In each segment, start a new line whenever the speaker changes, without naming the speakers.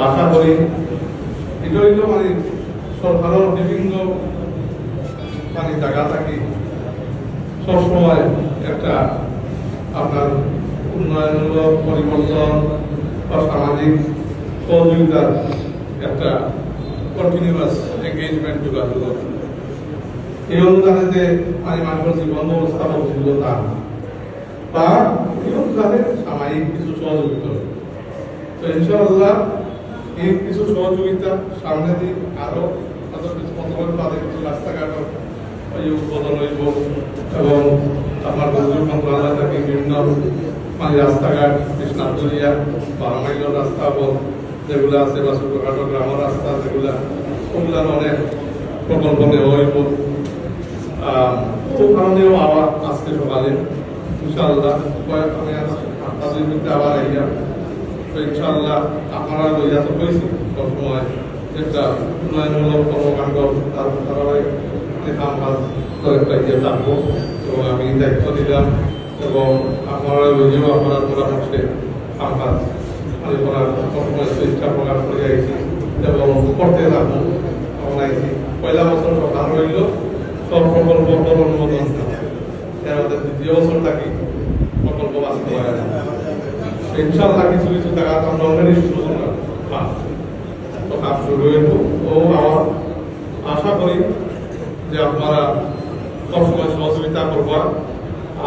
আশা করি এটা হইল মানে সরকারের বিভিন্ন মানে জায়গা থাকি সবসময় একটা আপনার উন্নয়নমূলক পরিবর্তন বা সামাজিক সহযোগিতার একটা কন্টিনিউয়াস এঙ্গেজমেন্ট যোগাযোগ এই অনুদানেতে মানে মানুষের জীবন ব্যবস্থা বলছিল তা বা এই অনুদানে সামাজিক কিছু সহযোগিতা। তো ইনশাআল্লাহ এই কিছু সহযোগিতা সামনে দিন আরো তাদের কিছু রাস্তাঘাট উদ্বোধন হইব এবং আপনার দুর্যোগ মন্ত্রণালয় থেকে বিভিন্ন মানে রাস্তাঘাট কৃষ্ণাপুরিয়া 12 মাইলের রাস্তা যেগুলো আছে বা ছোটখাটো গ্রামের রাস্তা যেগুলা ওগুলার অনেক প্রকল্প নেওয়া হইব। তো কারণেও আবার আজকে সকালে ইনশাআল্লাহ আমি 8টা 2 মিনিটে আবার আইলাম। তো ইনশাআল্লাহ আপনারা লইয়া তো কইছি সবসময় একটা উন্নয়নমূলক কর্মকাণ্ড তারপরে কাম কাজ কয়েকটা ইয়ে থাকবো এবং আমি দায়িত্ব দিলাম এবং আপনারা লইয়াও আপনার পরামর্শে কাম কাজ আমি করার সবসময় ইচ্ছা প্রকাশ করে আইছি এবং করতে থাকবো। তখন আইছি পয়লা বছর সকাল রইল সব প্রকল্প অনুমোদন আমাদের দ্বিতীয় বছর থাকি প্রকল্প বাস্তবায়ন ইনশাআল্লাহ কিছু কিছু টাকা আমরা অলরেডি শুরু করলাম তো কাজ শুরু হইব ও আমার আশা করি যে আপনারা সবসময় সহযোগিতা করবা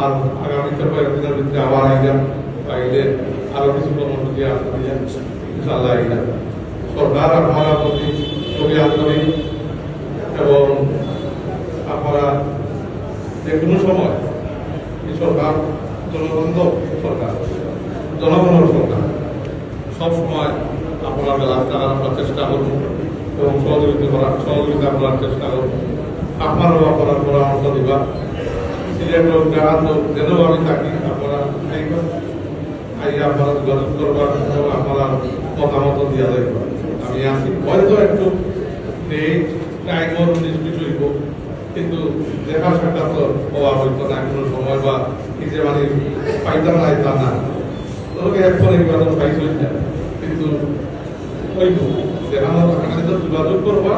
আর আগামীতে কয়েকদিনের ভিতরে আবার আইলাম পাইলে আরো কিছু কর্মসূচি আসতে দিয়ে ইনশাআল্লাহ আইলাম। সরকার আপনারা প্রতি খুবই আন্তরিক এবং আপনারা যে কোনো সময় এই সরকার জনবান্ধব সরকার জনগণের সরকার সবসময় আপনারা রাখার চেষ্টা করুন এবং সহযোগিতা করার চেষ্টা করুন। আপনারাও আপনার পরামর্শ দিবা সিলেট হোক জাহাজ হোক যেন আমি থাকি আপনারা আপনারা যোগাযোগ করবার এবং আপনারা মতামত দিয়া দেখবা আমি আছি হয়তো একটু এই টাইমও নিশ্চিত হইব কিন্তু দেখা সাক্ষাৎ হওয়া হইতো না কোনো সময় বা এই যে মানে পাইতাম না তা না তোকে এখন নির্বাচন পাইছে কিন্তু হইতো দেখানো যোগাযোগ করবা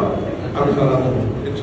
আমি সারা